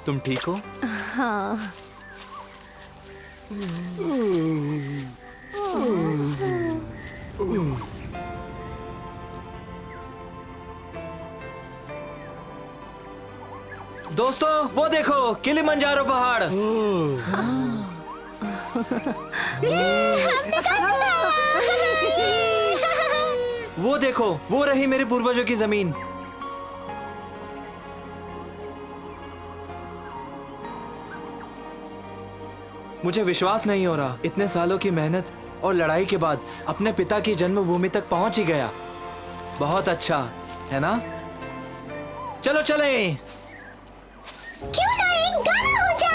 तुम ठीक हो? हाँ। दोस्तों वो देखो किलिमंजारो पहाड़। वो देखो, वो रही मेरे पूर्वजों की जमीन। मुझे विश्वास नहीं हो रहा, इतने सालों की मेहनत और लड़ाई के बाद अपने पिता की जन्मभूमि तक पहुंच ही गया। बहुत अच्छा है ना? चलो चलें। क्यों ना एक गाना हो जाए?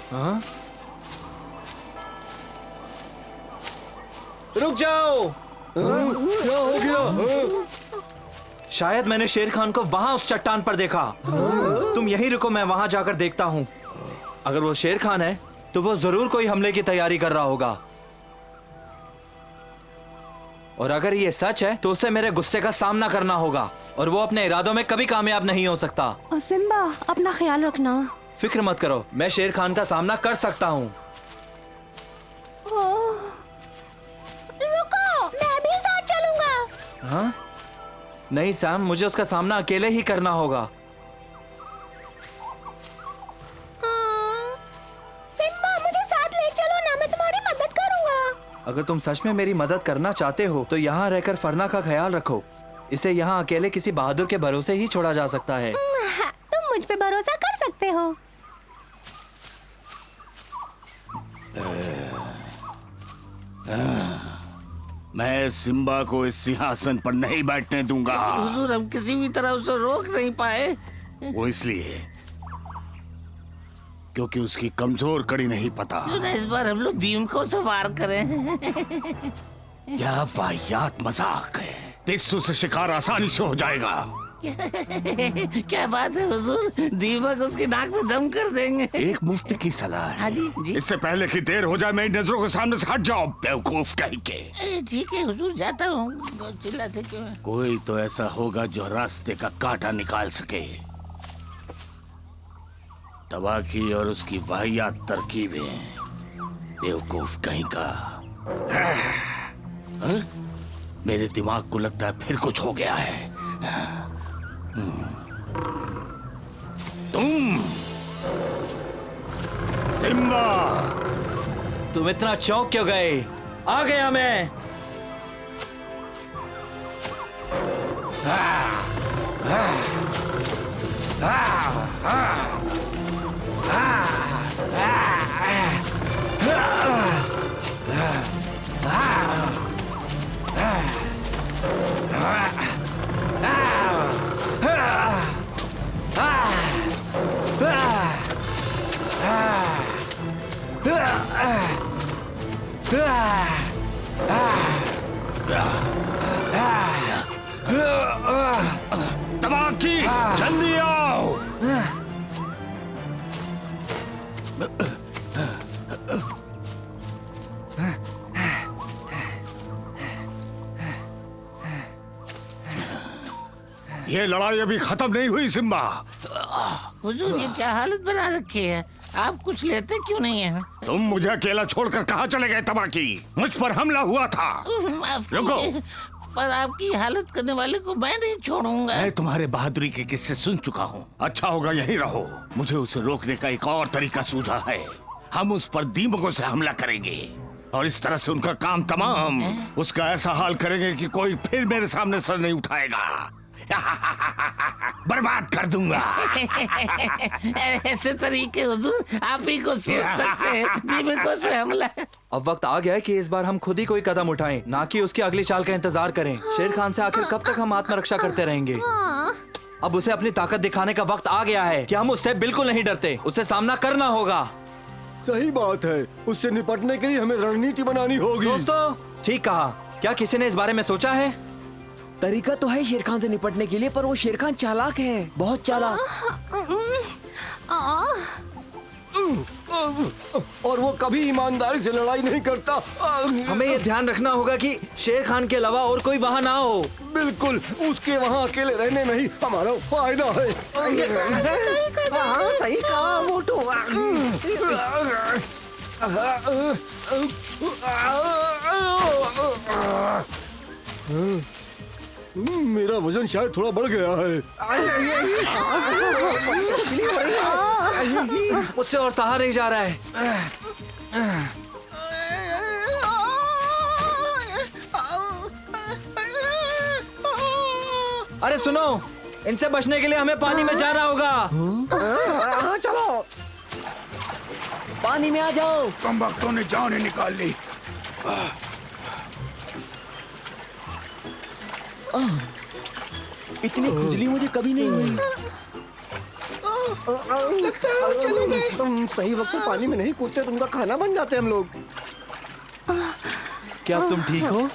हाँ? रुक जाओ। क्या हो गया? शायद मैंने शेर खान को वहां उस चट्टान पर देखा। तुम यहीं रुको, मैं वहां जाकर देखता हूँ। अगर वो शेर खान है तो वो जरूर कोई हमले की तैयारी कर रहा होगा, और अगर ये सच है तो उसे मेरे गुस्से का सामना करना होगा, और वो अपने इरादों में कभी कामयाब नहीं हो सकता। सिम्बा, अपना ख्याल रखना। फिक्र मत करो, मैं शेर खान का सामना कर सकता हूँ। रुको, मैं भी साथ चलूंगा। हाँ? नहीं सैम, मुझे उसका सामना अकेले ही करना होगा। सिम्बा, मुझे साथ ले चलो ना, मैं तुम्हारी मदद करूंगा। अगर तुम सच में मेरी मदद करना चाहते हो तो यहाँ रहकर फरना का ख्याल रखो। इसे यहाँ अकेले किसी बहादुर के भरोसे ही छोड़ा जा सकता है। तुम मुझ पे भरोसा कर सकते हो। मैं सिम्बा को इस सिंहासन पर नहीं बैठने दूंगा। हुजूर, हम किसी भी तरह उसे रोक नहीं पाए। वो इसलिए क्योंकि उसकी कमजोर कड़ी नहीं पता। क्यों ना इस बार हम लोग दीम को सवार करें? क्या वाहियात मजाक है। पिस्सू से शिकार आसानी से हो जाएगा। क्या बात है हुजूर, दीमक उसकी नाक में दम कर देंगे। एक मुफ्त की सलाह है। हाँ जी, जी। इससे पहले कि देर हो जाए मेरी नजरों के सामने से हट जाओ, बेवकूफ कहीं के। ठीक है हुजूर, जाता हूँ। चिल्लाते क्यों हैं? कोई तो ऐसा होगा जो रास्ते का कांटा निकाल सके। तबाकी और उसकी वाहियात तरकीबें, बेवकूफ कहीं का। हाँ? मेरे दिमाग को लगता है फिर कुछ हो गया है। तुम सिम्बा, तुम इतना चौंक क्यों गए? आ गया मैं। तबाकी, जल्दी आओ। ये लड़ाई अभी खत्म नहीं हुई सिम्बा। हुजूर ये क्या हालत बना रखी है, आप कुछ लेते क्यों नहीं हैं? तुम मुझे अकेला छोड़कर कहाँ चले गए तबाकी? मुझ पर हमला हुआ था। माफ रुको। कीजिए, पर आपकी हालत करने वाले को मैं नहीं छोड़ूंगा। मैं तुम्हारे बहादुरी के किस्से सुन चुका हूँ। अच्छा होगा यहीं रहो। मुझे उसे रोकने का एक और तरीका सूझा है। हम उस पर दीमकों से हमला करेंगे और इस तरह से उनका काम तमाम। उसका ऐसा हाल करेंगे कि कोई फिर मेरे सामने सर नहीं उठाएगा। बर्बाद कर दूंगा। ऐसे तरीके हुजूर आप ही को सोच सकते हैं, दीमकों से हमला। अब वक्त आ गया है कि इस बार हम खुद ही कोई कदम उठाएं, ना कि उसकी अगली चाल का इंतजार करें। शेर खान से आखिर कब तक हम आत्मरक्षा करते रहेंगे? अब उसे अपनी ताकत दिखाने का वक्त आ गया है कि हम उससे बिल्कुल नहीं डरते। उसे सामना करना होगा। सही बात है, उससे निपटने के लिए हमें रणनीति बनानी होगी। दोस्तों, ठीक कहा। क्या किसी ने इस बारे में सोचा है? तरीका तो है शेर खान से निपटने के लिए, पर वो शेर खान चालाक है, बहुत चालाक। और वो कभी ईमानदारी से लड़ाई नहीं करता। हमें ये ध्यान रखना होगा कि शेर खान के अलावा और कोई वहाँ ना हो। बिल्कुल, उसके वहाँ अकेले रहने में ही हमारा फायदा है। सही कहा मोटू। मेरा वजन शायद थोड़ा बढ़ गया है। मुझसे और सहा नहीं जा रहा है। अरे सुनो, इनसे बचने के लिए हमें पानी में जाना होगा। हाँ चलो, पानी में आ जाओ। कम वक्तों ने जान ही निकाल ली। इतनी खुजली मुझे कभी नहीं हुई। लगता है वो चले गए। तुम सही वक्त पे पानी में नहीं कूदते, तुमका खाना बन जाते हम लोग। क्या तुम ठीक हो?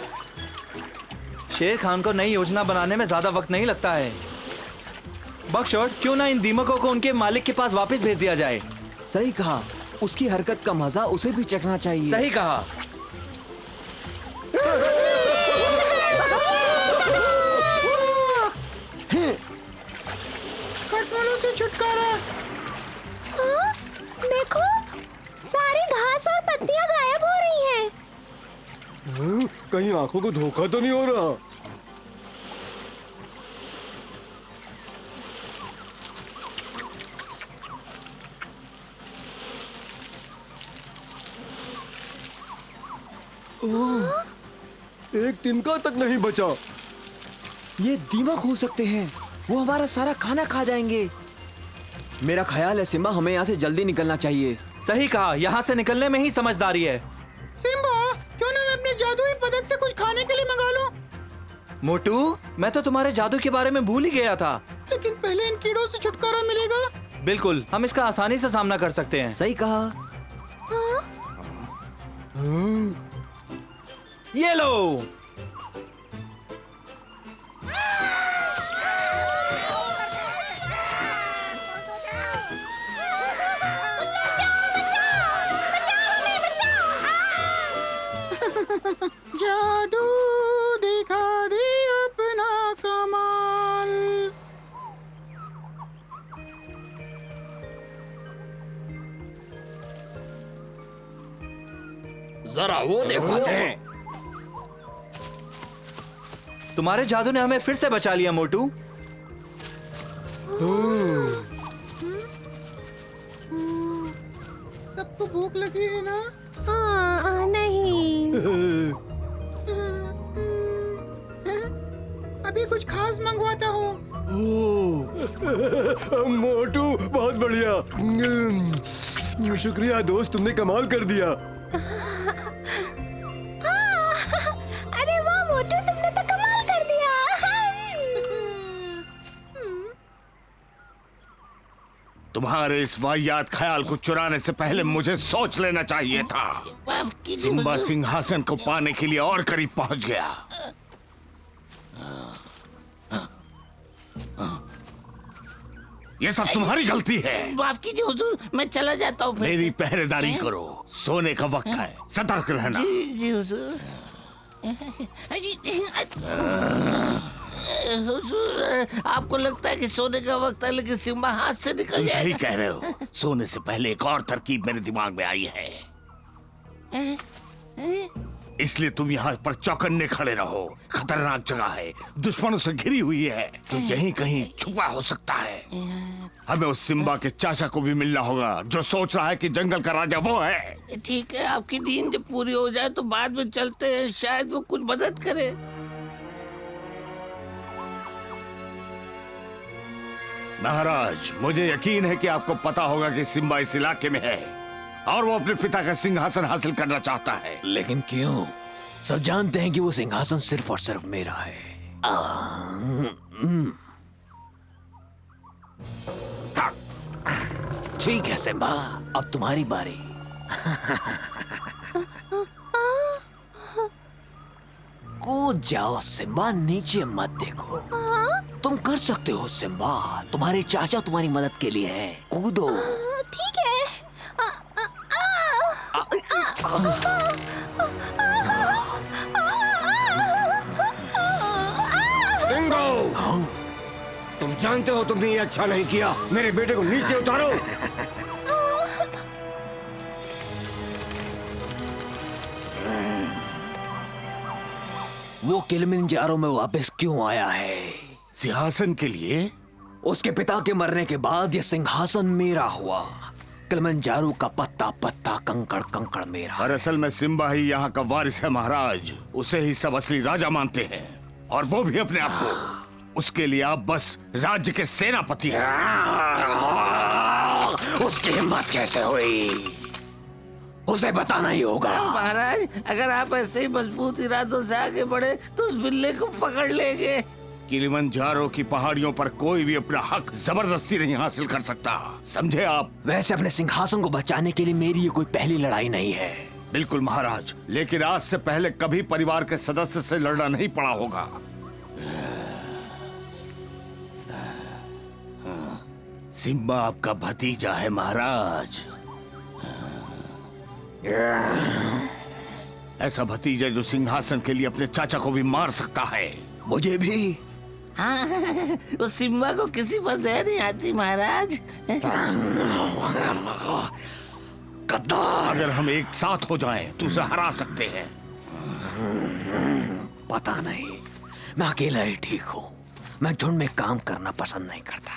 शेर खान को नई योजना बनाने में ज्यादा वक्त नहीं लगता है। बकशॉट, क्यों ना इन दीमकों को उनके मालिक के पास वापस भेज दिया जाए। सही कहा, उसकी हरकत का मजा उसे भी चखना चाहिए। सही कहा। से छुटकारा। देखो, सारी घास और पत्तियां गायब हो रही हैं। कहीं आंखों को धोखा तो नहीं हो रहा? एक तिनका तक नहीं बचा। ये दीमक हो सकते हैं, वो हमारा सारा खाना खा जाएंगे। मेरा ख्याल है सिम्बा, हमें यहाँ से जल्दी निकलना चाहिए। सही कहा, यहाँ से निकलने में ही समझदारी है। सिम्बा, क्यों ना मैं अपने जादुई पदक से कुछ खाने के लिए मंगा लूं? मोटू, मैं तो तुम्हारे जादू के बारे में भूल ही गया था। लेकिन पहले इन कीड़ों से छुटकारा मिलेगा। बिल्कुल, हम इसका आसानी से सामना कर सकते हैं। सही कहा। ये लो। जादू दिखा दे अपना कमाल। जरा वो देखो। तुम्हारे जादू ने हमें फिर से बचा लिया मोटू। सबको भूख लगी है ना? नहीं। अभी कुछ खास मंगवाता हूँ। मोटू, बहुत बढ़िया। शुक्रिया दोस्त, तुमने कमाल कर दिया। अरे वाह मोटू, तुमने तो कमाल कर दिया। तुम्हारे इस वाहियात ख्याल को चुराने से पहले मुझे सोच लेना चाहिए था। माफ कीजिए सिम्बा हुजूर। सिंहासन को पाने के लिए और करीब पहुंच गया। ये सब तुम्हारी गलती है। माफ कीजिए हुजूर, मैं चला जाता हूँ फिर। मेरी पहरेदारी करो, सोने का वक्त है, सतर्क रहना। जी जी हुजूर। हुजूर, आपको लगता है कि सोने का वक्त है, लेकिन सिम्बा हाथ से निकल तुम जाएगा। सही कह रहे हो। सोने से पहले एक और तरकीब मेरे दिमाग में आई है, इसलिए तुम यहाँ पर चौकन्ने खड़े रहो। खतरनाक जगह है, दुश्मनों से घिरी हुई है, तो यहीं कहीं छुपा हो सकता है। हमें उस सिम्बा के चाचा को भी मिलना होगा, जो सोच रहा है कि जंगल का राजा वो है। ठीक है, आपकी नींद जब पूरी हो जाए तो बाद में चलते हैं, शायद वो कुछ मदद करे। महाराज, मुझे यकीन है कि आपको पता होगा कि सिम्बा इस इलाके में है और वो अपने पिता का सिंहासन हासिल करना चाहता है। लेकिन क्यों? सब जानते हैं कि वो सिंहासन सिर्फ और सिर्फ मेरा है। ठीक है सिम्बा, अब तुम्हारी बारी। कूद जाओ सिम्बा, नीचे मत देखो। तुम कर सकते हो सिम्बा, तुम्हारे चाचा तुम्हारी मदद के लिए हैं। कूदो। ठीक है। डिंगो, तुम जानते हो तुमने ये अच्छा नहीं किया। मेरे बेटे को नीचे उतारो। वो किलिमंजारो में वापस क्यों आया है? सिंहासन के लिए? उसके पिता के मरने के बाद ये सिंहासन मेरा हुआ। किलिमंजारो का पत्ता पत्ता, कंकड़ कंकड़ मेरा। दरअसल में सिम्बा ही यहाँ का वारिस है महाराज। उसे ही सब असली राजा मानते हैं, और वो भी अपने आप को। उसके लिए आप बस राज्य के सेनापति हैं। उसकी हिम्मत कैसे हुई? उसे बताना ही होगा। महाराज, अगर आप ऐसे ही मजबूत इरादों से आगे बढ़े तो उस बिल्ले को पकड़ लेंगे। किलिमंजारो की पहाड़ियों पर कोई भी अपना हक जबरदस्ती नहीं हासिल कर सकता, समझे आप? वैसे अपने सिंहासन को बचाने के लिए मेरी ये कोई पहली लड़ाई नहीं है। बिल्कुल महाराज, लेकिन आज से पहले कभी परिवार के सदस्य से लड़ना नहीं पड़ा होगा। सिम्बा आपका भतीजा है महाराज। ऐसा भतीजा जो सिंहासन के लिए अपने चाचा को भी मार सकता है। मुझे भी। हाँ, उस सिम्बा को किसी पर दया नहीं आती महाराज। गद्दार! अगर हम एक साथ हो जाएं तो उसे हरा सकते हैं। पता नहीं, मैं अकेला ही ठीक हूँ। मैं झुंड में काम करना पसंद नहीं करता।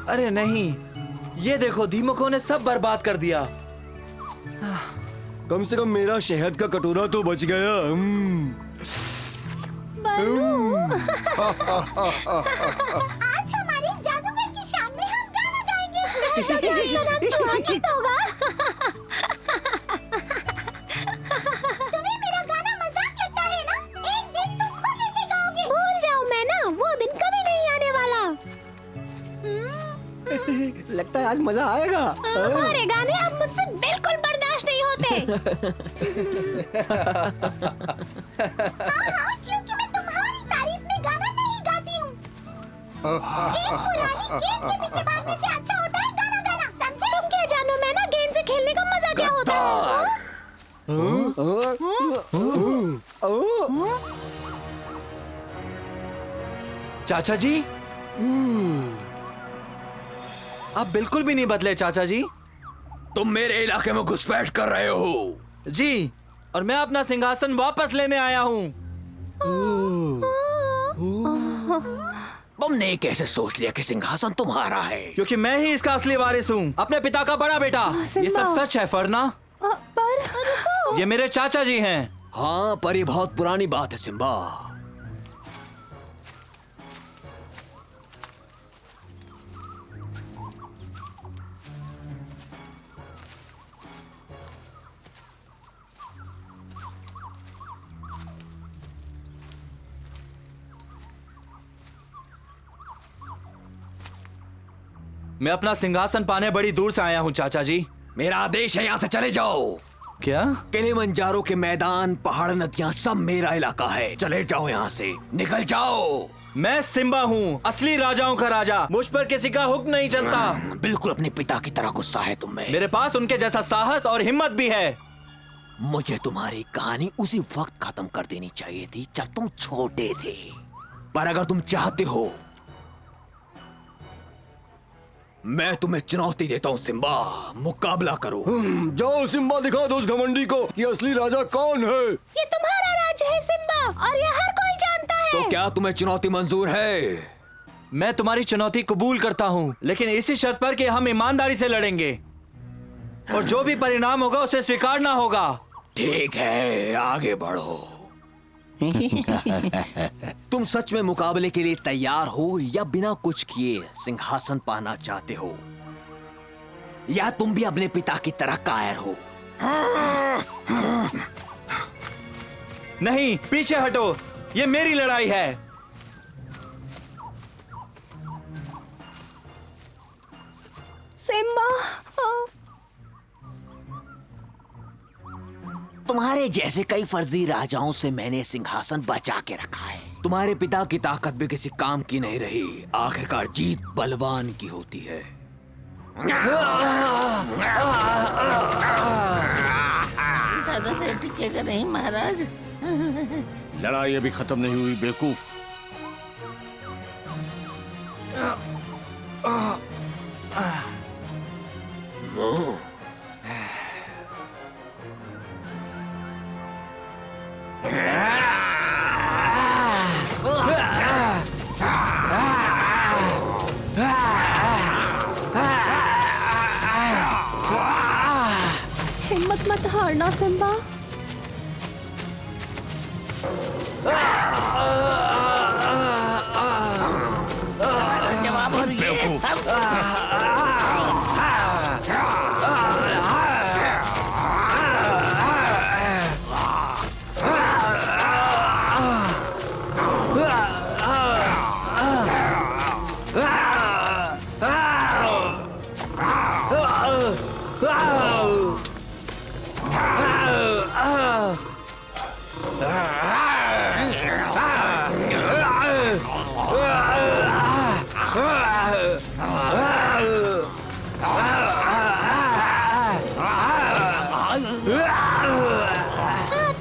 अरे नहीं, ये देखो, दीमकों ने सब बर्बाद कर दिया। कम से कम मेरा शहद का कटोरा तो बच गया। आज हमारी जादूगर की शान में हम गाना गाएंगे। इसका नाम चुरागीत होगा। तुम्हें मेरा गाना मजाक लगता है ना? एक दिन तुम खुद इसे गाओगे। भूल जाओ, मैं ना वो दिन कभी नहीं आने वाला। लगता है आज मजा आएगा। तुम्हारे गाने अब मुझसे बिल्कुल बर्दाश्त नहीं होते। हाँ, क्योंकि मैं तुम्हारी तारीफ में गाना नहीं गाती हूँ। एक पुरानी गेंद के पीछे भागने से अच्छा होता है गाना गाना, समझे? तुम क्या जानो, मैं ना गेंद से खेलने का मजा क्या होता है। चाचा जी, आप बिल्कुल भी नहीं बदले चाचा जी। तुम मेरे इलाके में घुसपैठ कर रहे हो। जी, और मैं अपना सिंहासन वापस लेने आया हूँ। तुमने कैसे सोच लिया कि सिंहासन तुम्हारा है? क्योंकि मैं ही इसका असली वारिस हूँ, अपने पिता का बड़ा बेटा। ये सब सच है फरना। पर ये मेरे चाचा जी हैं। हाँ, पर ये बहुत पुरानी बात है सिम्बा। मैं अपना सिंहासन पाने बड़ी दूर से आया हूँ चाचा जी। मेरा आदेश है, यहाँ से चले जाओ। क्या? किलिमंजारो के मैदान, पहाड़, नदियाँ सब मेरा इलाका है। चले जाओ यहाँ से, निकल जाओ। मैं सिम्बा हूँ, असली राजाओं का राजा। मुझ पर किसी का हुक्म नहीं चलता। बिल्कुल अपने पिता की तरह गुस्सा है तुम में। मेरे पास उनके जैसा साहस और हिम्मत भी है। मुझे तुम्हारी कहानी उसी वक्त खत्म कर देनी चाहिए थी जब तुम छोटे थे, पर अगर तुम चाहते हो, मैं तुम्हें चुनौती देता हूँ सिम्बा, मुकाबला करो। जाओ सिम्बा, दिखा दो उस घमंडी को कि असली राजा कौन है। ये तुम्हारा राज्य है सिम्बा, और ये हर कोई जानता है। तो क्या तुम्हें चुनौती मंजूर है? मैं तुम्हारी चुनौती कबूल करता हूँ, लेकिन इसी शर्त पर कि हम ईमानदारी से लड़ेंगे और जो भी परिणाम होगा उसे स्वीकारना होगा। ठीक है, आगे बढ़ो। तुम सच में मुकाबले के लिए तैयार हो या बिना कुछ किए सिंहासन पाना चाहते हो, या तुम भी अपने पिता की तरह कायर हो? नहीं, पीछे हटो, ये मेरी लड़ाई है। सिम्बा, तुम्हारे जैसे कई फर्जी राजाओं से मैंने सिंहासन बचा के रखा है। तुम्हारे पिता की ताकत भी किसी काम की नहीं रही। आखिरकार जीत बलवान की होती है। ज्यादा टिकेगा नहीं महाराज। लड़ाई अभी खत्म नहीं हुई बेवकूफ। हिम्मत मत हारना सिम्बा। जवाब और ये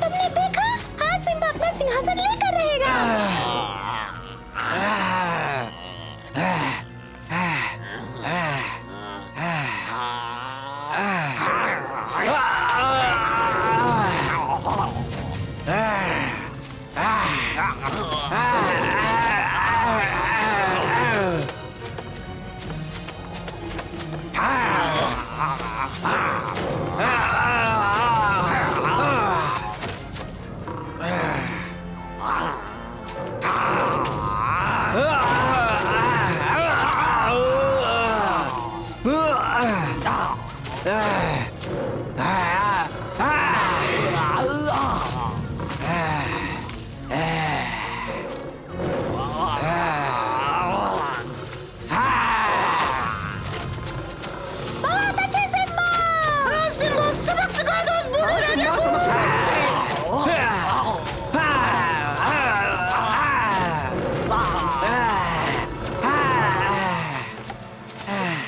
तुमने देखा, आज सिम्बा अपना सिंहासन लेकर रहेगा। बहुत अच्छे सिम्बा। सिम्बा, सबक सिखा दो उस बूढ़े राजा को।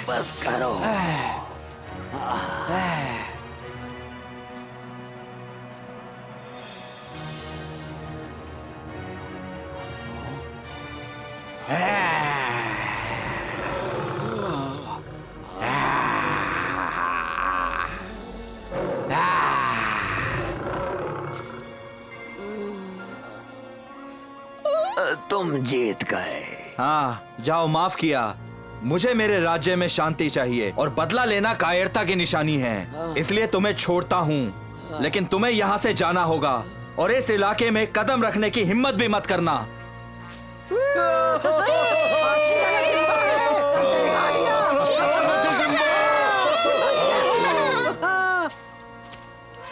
बस करो। तुम जीत गए। हाँ, जाओ, माफ किया। मुझे मेरे राज्य में शांति चाहिए और बदला लेना कायरता की निशानी है, इसलिए तुम्हें छोड़ता हूँ। लेकिन तुम्हें यहाँ से जाना होगा और इस इलाके में कदम रखने की हिम्मत भी मत करना।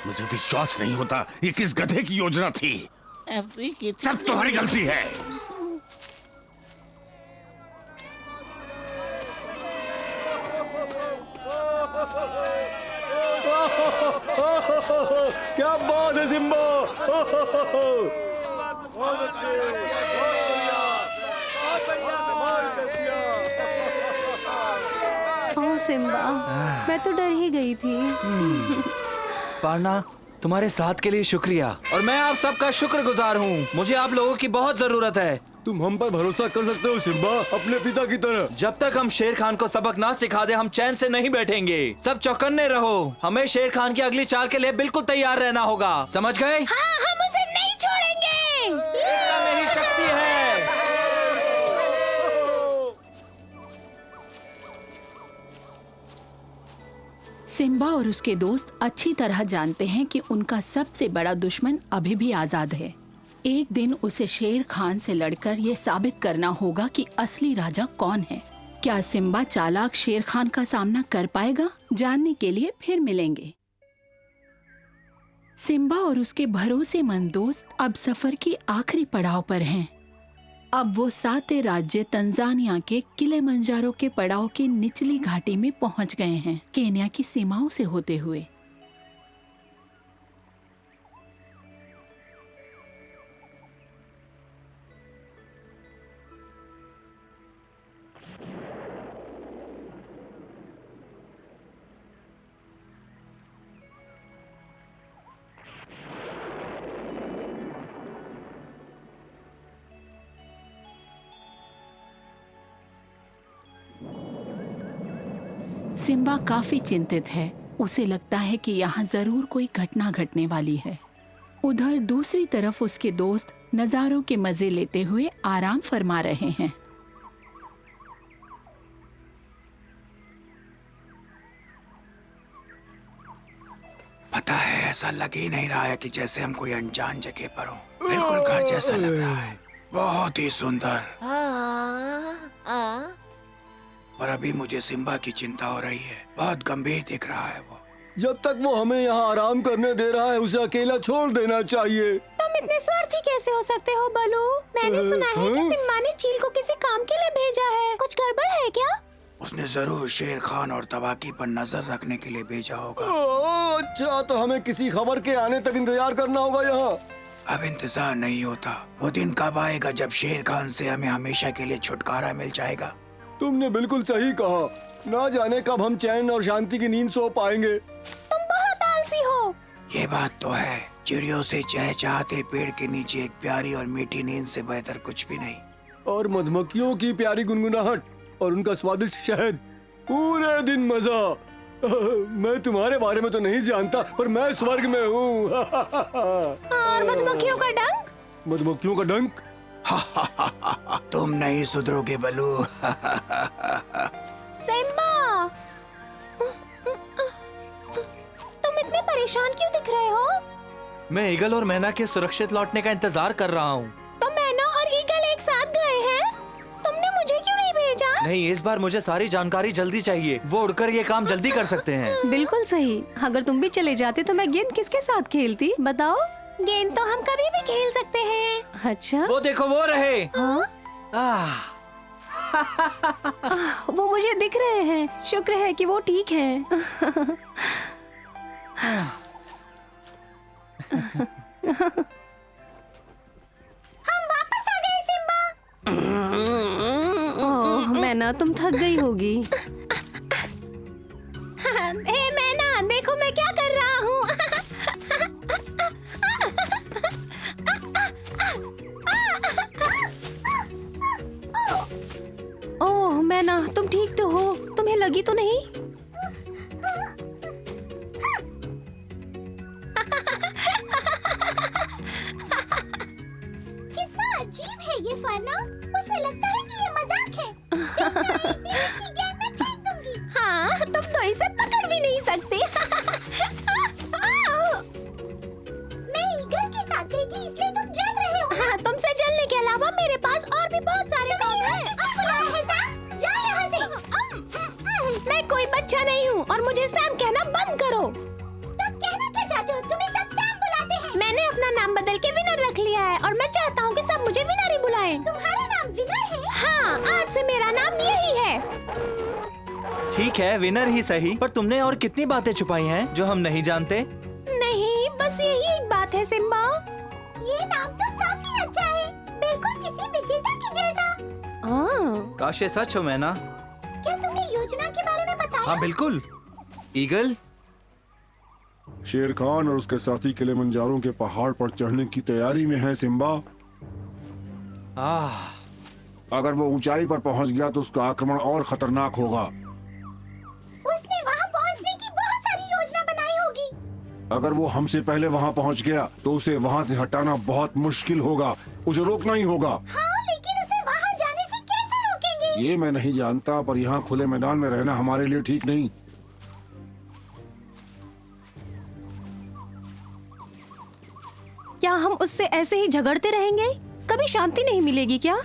मुझे विश्वास नहीं होता, ये किस गधे की योजना थी। सब तुम्हारी गलती है। क्या बात है सिम्बा। ओह सिम्बा, मैं तो डर ही गई थी। पारना, तुम्हारे साथ के लिए शुक्रिया और मैं आप सबका शुक्रगुजार हूँ। मुझे आप लोगों की बहुत जरूरत है। तुम हम पर भरोसा कर सकते हो सिम्बा, अपने पिता की तरह। जब तक हम शेर खान को सबक ना सिखा दे हम चैन से नहीं बैठेंगे। सब चौकन्ने रहो। हमें शेर खान की अगली चाल के लिए बिल्कुल तैयार रहना होगा, समझ गए? हाँ, हम उसे नहीं छोड़ेंगे। एकता में ही शक्ति है। सिम्बा और उसके दोस्त अच्छी तरह जानते हैं कि उनका सबसे बड़ा दुश्मन अभी भी आजाद है। एक दिन उसे शेर खान से लड़कर ये साबित करना होगा कि असली राजा कौन है। क्या सिम्बा चालाक शेर खान का सामना कर पाएगा? जानने के लिए फिर मिलेंगे। सिम्बा और उसके भरोसेमंद दोस्त अब सफर की आखिरी पड़ाव पर हैं। अब वो साते राज्य तंजानिया के किलिमंजारो के पड़ाव की निचली घाटी में पहुंच गए हैं, केन्या की सीमाओं से होते हुए। सिम्बा काफी चिंतित है। उसे लगता है कि यहाँ जरूर कोई घटना घटने वाली है। उधर दूसरी तरफ उसके दोस्त नजारों के मजे लेते हुए आराम फरमा रहे हैं। पता है, ऐसा लग ही नहीं रहा है कि जैसे हम कोई अनजान जगह पर हो। बिल्कुल घर जैसा लग रहा है, बहुत ही सुंदर। पर अभी मुझे सिम्बा की चिंता हो रही है, बहुत गंभीर दिख रहा है वो। जब तक वो हमें यहाँ आराम करने दे रहा है उसे अकेला छोड़ देना चाहिए। तुम इतने स्वार्थी कैसे हो सकते हो बलू? मैंने सुना है कि सिम्बा ने चील को किसी काम के लिए भेजा है। कुछ गड़बड़ है क्या? उसने जरूर शेर खान और तबाकी पर नजर रखने के लिए भेजा होगा। अच्छा, तो हमें किसी खबर के आने तक इंतजार करना होगा यहाँ। अब इंतजार नहीं होता। वो दिन कब आएगा जब शेर खान से हमें हमेशा के लिए छुटकारा मिल जाएगा? तुमने बिल्कुल सही कहा। ना जाने कब हम चैन और शांति की नींद सो पाएंगे। तुम बहुत आलसी हो। ये बात तो है। चिड़ियों से चहचहाते पेड़ के नीचे एक प्यारी और मीठी नींद से बेहतर कुछ भी नहीं। और मधुमक्खियों की प्यारी गुनगुनाहट और उनका स्वादिष्ट शहद, पूरे दिन मजा। मैं तुम्हारे बारे में तो नहीं जानता, पर मैं स्वर्ग में हूँ। और मधुमक्खियों का डंक? मधुमक्खियों का डंक? तुम नहीं सुधरोगे बलू। सिम्बा, तुम इतने परेशान क्यों दिख रहे हो? मैं ईगल और मैना के सुरक्षित लौटने का इंतजार कर रहा हूँ। तो मैना और ईगल एक साथ गए हैं? तुमने मुझे क्यों नहीं भेजा? नहीं, इस बार मुझे सारी जानकारी जल्दी चाहिए। वो उड़कर ये काम जल्दी कर सकते हैं। बिल्कुल सही। अगर तुम भी चले जाते तो मैं गेंद किसके साथ खेलती, बताओ? गेंद तो हम कभी भी खेल सकते हैं। अच्छा, वो देखो, वो रहे। हाँ? वो मुझे दिख रहे हैं। शुक्र है कि वो ठीक हैं। हम वापस आ गए सिम्बा। ओह मैना, तुम थक गई होगी। हे मैना, देखो मैं क्या कर रहा हूँ। ओह मैना, तुम ठीक तो हो? तुम्हें लगी तो नहीं? कितना अजीब है ये फरना। उसे लगता है कि ये मजाक है। इसकी गेंद मैं फेंक दूंगी। हाँ, तुम तो इसे पकड़ भी नहीं सकते। मैं ईगल के साथ गई थी, इसलिए तुम जल रहे हो। हाँ, तुमसे जलने के अलावा मेरे पास और भी बहुत सारे काम हैं। जा यहाँ से। मैं कोई बच्चा नहीं हूँ और मुझे सैम कहना बंद करो। तुम कहना क्या चाहते हो? तुम्हें सब सैम बुलाते हैं। मैंने अपना नाम बदल के विनर रख लिया है और मैं चाहता हूँ कि सब मुझे विनर ही बुलाएं। तुम्हारा नाम विनर है? हाँ, आज से मेरा नाम यही है। ठीक है, विनर ही सही, पर तुमने और कितनी बातें छुपाई हैं जो हम नहीं जानते? नहीं, बस यही एक बात है सिम्बा। ये नाम तो काफी अच्छा है, बिल्कुल किसी विजेता की जैसा। काश ये सच हो मैना। क्या तुमने योजना के बारे में बताया? हाँ बिल्कुल। ईगल, शेर खान और उसके साथी किलिमंजारो के पहाड़ पर चढ़ने की तैयारी में है सिम्बा। अगर वो ऊंचाई पर पहुंच गया तो उसका आक्रमण और खतरनाक होगा। उसने वहाँ पहुँचने की बहुत सारी योजना बनाई होगी। अगर वो हमसे पहले वहाँ पहुंच गया तो उसे वहाँ से हटाना बहुत मुश्किल होगा। उसे रोकना ही होगा। हाँ, लेकिन उसे वहाँ जाने से कैसे रोकेंगे? ये मैं नहीं जानता, पर यहाँ खुले मैदान में रहना हमारे लिए ठीक नहीं। क्या हम उससे ऐसे ही झगड़ते रहेंगे? कभी शांति नहीं मिलेगी क्या?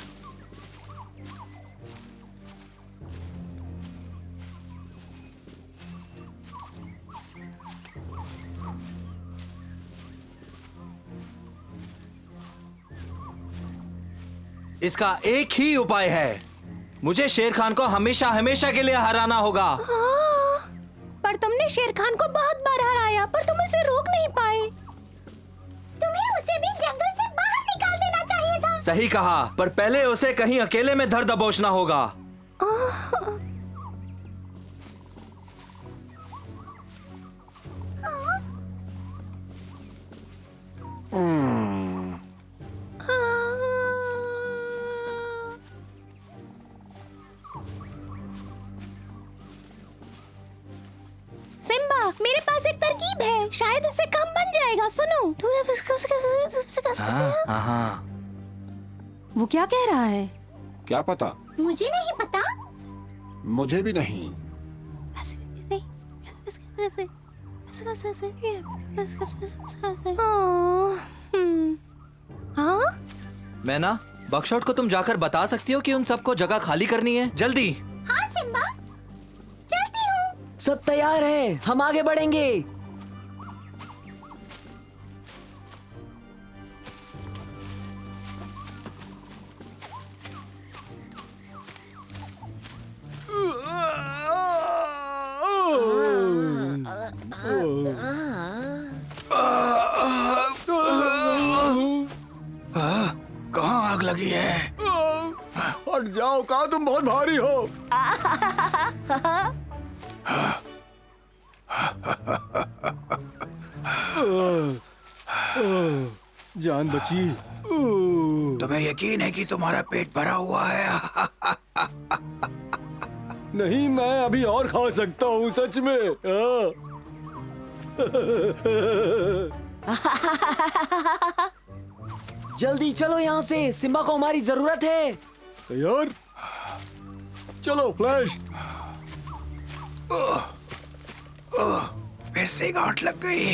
इसका एक ही उपाय है। मुझे शेर खान को हमेशा हमेशा के लिए हराना होगा। पर तुमने शेर खान को बहुत बार हराया, पर तुम उसे रोक नहीं पाए। तुम्हें उसे भी जंगल से बाहर निकाल देना चाहिए था। सही कहा, पर पहले उसे कहीं अकेले में धर दबोचना होगा। सिम्बा, मेरे पास एक तरकीब है, शायद इससे काम बन जाएगा। सुनो। हाँ। वो क्या कह रहा है? क्या पता, मुझे नहीं पता। मुझे भी नहीं। हाँ? मैना, बकशॉट को तुम जाकर बता सकती हो कि उन सबको जगह खाली करनी है, जल्दी। हाँ सिम्बा, चलती हूँ। सब तैयार है, हम आगे बढ़ेंगे। कहाँ आग लगी है? हट जाओ, कहा तुम बहुत भारी हो। जान बची। तुम्हें यकीन है कि तुम्हारा पेट भरा हुआ है? नहीं, मैं अभी और खा सकता हूँ, सच में। जल्दी चलो यहाँ से, सिम्बा को हमारी जरूरत है। तैयार? चलो फ्लैश। फिर से गांठ लग गई।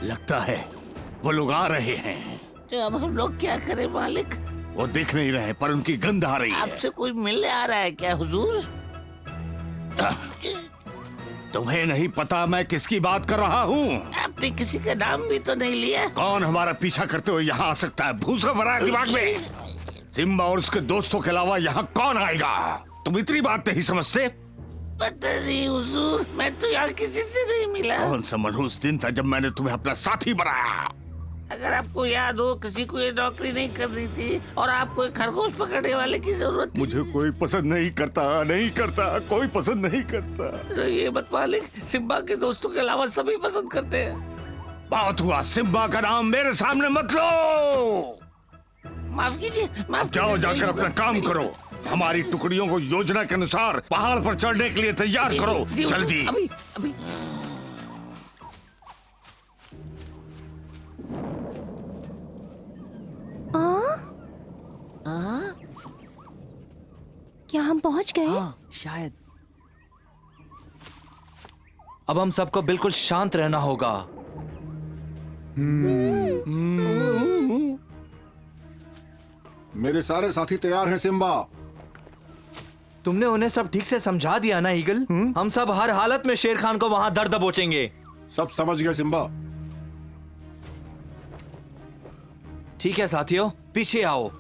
लगता है वो लोग आ रहे हैं। तो अब हम लोग क्या करें मालिक? वो दिख नहीं रहे, पर उनकी गंध आ रही है। आपसे कोई मिलने आ रहा है क्या हुजूर? तुम्हें नहीं पता मैं किसकी बात कर रहा हूँ? आपने किसी का नाम भी तो नहीं लिया। कौन हमारा पीछा करते हुए यहाँ आ सकता है? भूसा भरा है दिमाग में। सिम्बा और उसके दोस्तों के अलावा यहाँ कौन आएगा? तुम इतनी बात नहीं समझते? पता नहीं हुजूर, मैं तो यहाँ किसी से नहीं मिला। कौन सा मनहूस दिन था जब मैंने तुम्हें अपना साथी बनाया। अगर आपको याद हो, किसी को ये नौकरी नहीं करनी थी और आपको एक खरगोश पकड़ने वाले की जरूरत थी। मुझे कोई पसंद नहीं करता, कोई पसंद नहीं करता। ये मत मालिक, सिम्बा के दोस्तों के अलावा सभी पसंद करते हैं। बात हुआ, सिम्बा का नाम मेरे सामने मत लो। माफ कीजिए, माफ जाओ, जाकर अपना काम करो। हमारी टुकड़ियों को योजना के अनुसार पहाड़ पर चढ़ने के लिए तैयार करो, जल्दी। अभी अभी क्या हम पहुंच गए? हाँ, शायद। अब हम सबको बिल्कुल शांत रहना होगा। मेरे सारे साथी तैयार हैं सिम्बा। तुमने उन्हें सब ठीक से समझा दिया ना ईगल? हम सब हर हालत में शेर खान को वहां दर दबोचेंगे। सब समझ गए सिम्बा। ठीक है साथियों, पीछे आओ।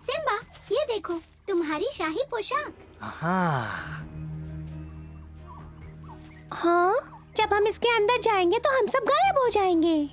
सिम्बा, ये देखो तुम्हारी शाही पोशाक। हाँ, हाँ, जब हम इसके अंदर जाएंगे तो हम सब गायब हो जाएंगे।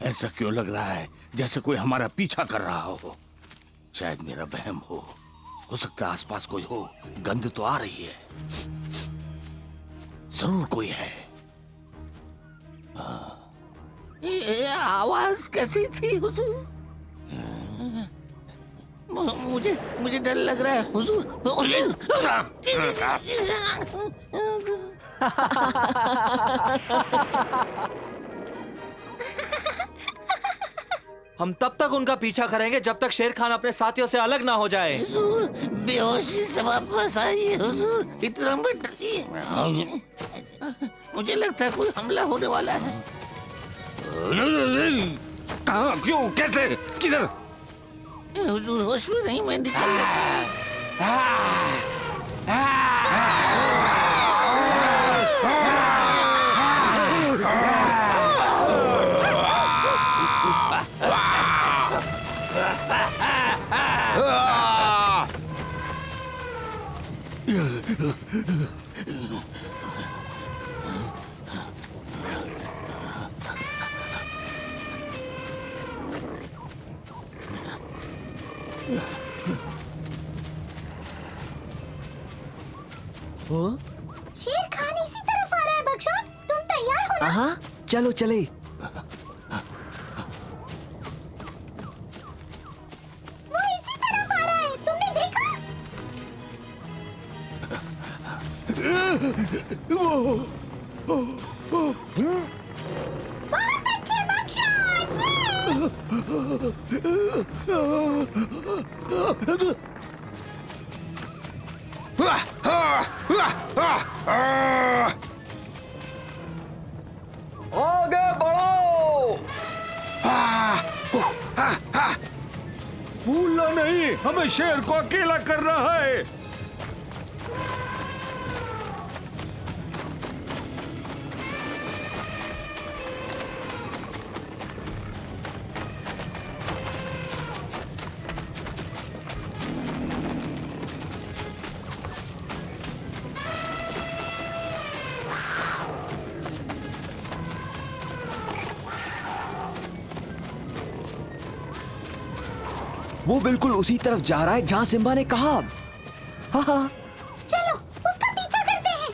ऐसा क्यों लग रहा है जैसे कोई हमारा पीछा कर रहा हो? शायद मेरा वहम हो सकता है आसपास कोई हो। गंध तो आ रही है, जरूर कोई है। ये आवाज कैसी थी हुजूर? मुझे डर लग रहा है हुजूर। हम तब तक उनका पीछा करेंगे जब तक शेर खान अपने साथियों से अलग ना हो जाए। हुजूर, बेहोशी से वापस आइए हुजूर, इतना मत डरिए। मुझे लगता है कोई हमला होने वाला है। कहाँ, क्यों, कैसे, किधर? हुजूर होश में नहीं, मैं निकल शेर खान इसी तरफ आ रहा है बक्शा, तुम तैयार हो ना? हाँ, चलो चले। वो इसी तरफ आ रहा है, तुमने देखा? बहुत अच्छे बक्शा, आगे बढ़ो। भूलना नहीं, हमें शेर को अकेला करना है। वो बिल्कुल उसी तरफ जा रहा है जहाँ सिम्बा ने कहा। हाँ हाँ, चलो उसका पीछा करते हैं।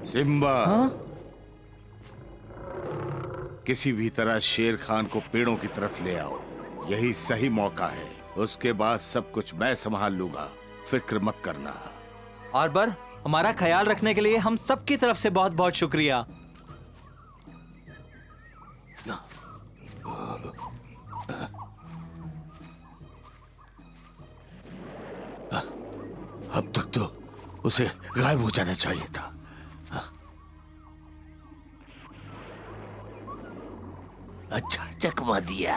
सिम्बा, किसी भी तरह शेर खान को पेड़ों की तरफ ले आओ। यही सही मौका है। उसके बाद सब कुछ मैं संभाल लूंगा, फिक्र मत करना। आर्बर, हमारा ख्याल रखने के लिए हम सबकी तरफ से बहुत बहुत शुक्रिया। अब तक तो उसे गायब हो जाना चाहिए था। अच्छा चकमा दिया।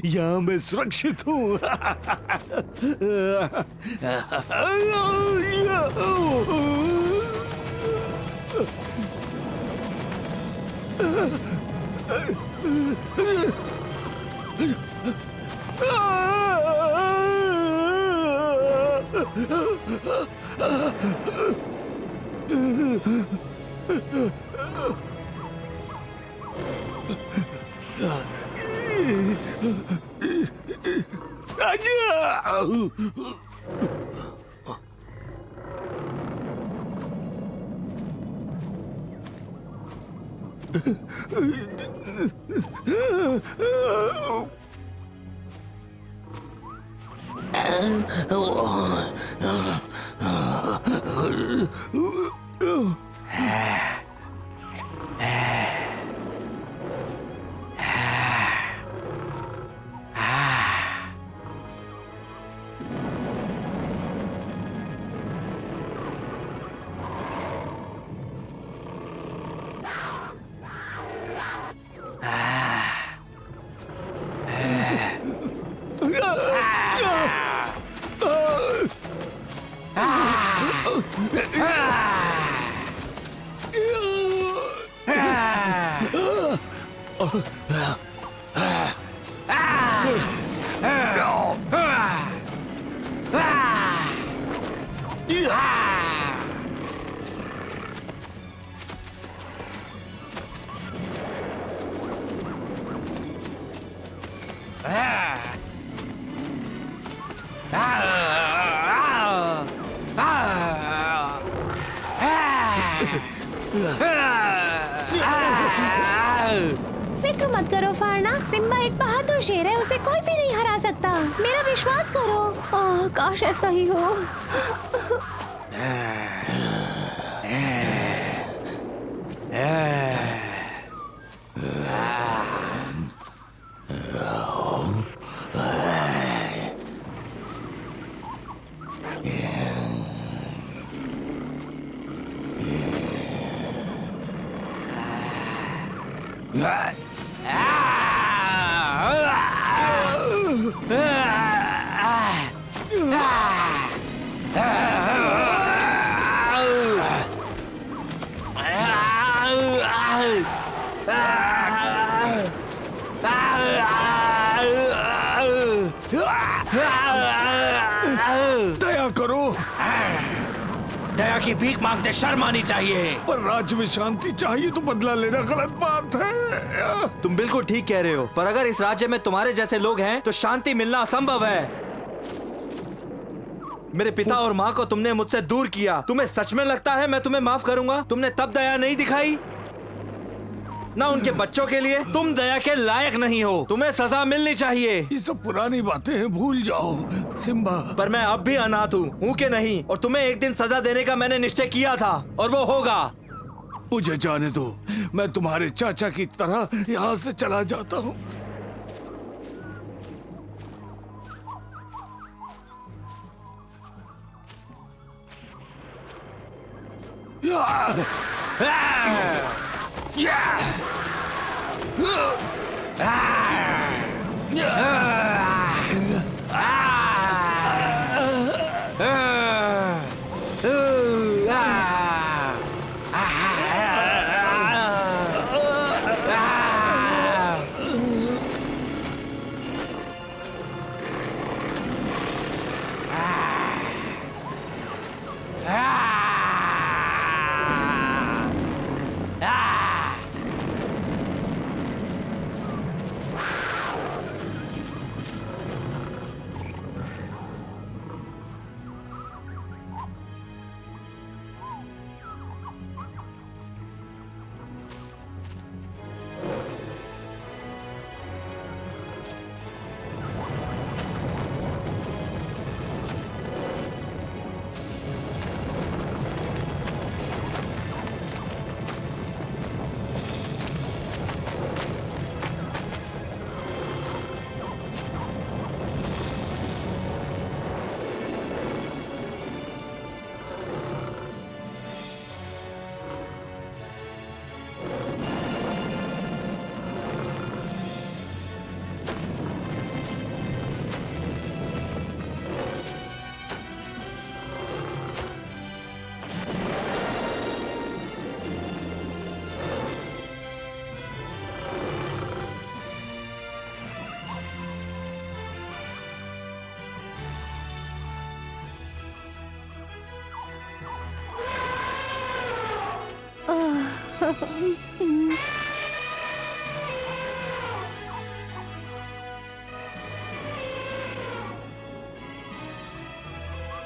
यहाँ मैं सुरक्षित हूँ। फिक्र मत करो फारना, सिम्बा एक बहादुर शेर है, उसे कोई भी नहीं हरा सकता। मेरा विश्वास करो। ओह, काश ऐसा ही हो। दया करो। दया की भीख मांगते शर्म आनी चाहिए। पर राज्य में शांति चाहिए तो बदला लेना गलत बात है। तुम बिल्कुल ठीक कह रहे हो, पर अगर इस राज्य में तुम्हारे जैसे लोग हैं तो शांति मिलना असंभव है। मेरे पिता और माँ को तुमने मुझसे दूर किया। तुम्हें सच में लगता है मैं तुम्हें माफ करूंगा? तुमने तब दया नहीं दिखाई। ना उनके बच्चों के लिए। तुम दया के लायक नहीं हो, तुम्हें सजा मिलनी चाहिए। ये सब पुरानी बातें हैं, भूल जाओ सिम्बा। पर मैं अब भी अनाथ हूँ कि नहीं, और तुम्हें एक दिन सजा देने का मैंने निश्चय किया था और वो होगा। मुझे जाने दो, मैं तुम्हारे चाचा की तरह यहाँ से चला जाता हूँ।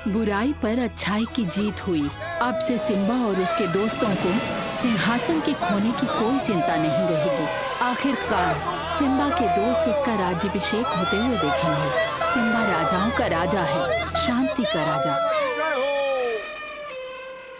बुराई पर अच्छाई की जीत हुई। अब से सिम्बा और उसके दोस्तों को सिंहासन के खोने की कोई चिंता नहीं रहेगी। आखिरकार सिम्बा के दोस्त उसका राज्याभिषेक होते हुए देखेंगे। सिम्बा राजाओं का राजा है, शांति का राजा।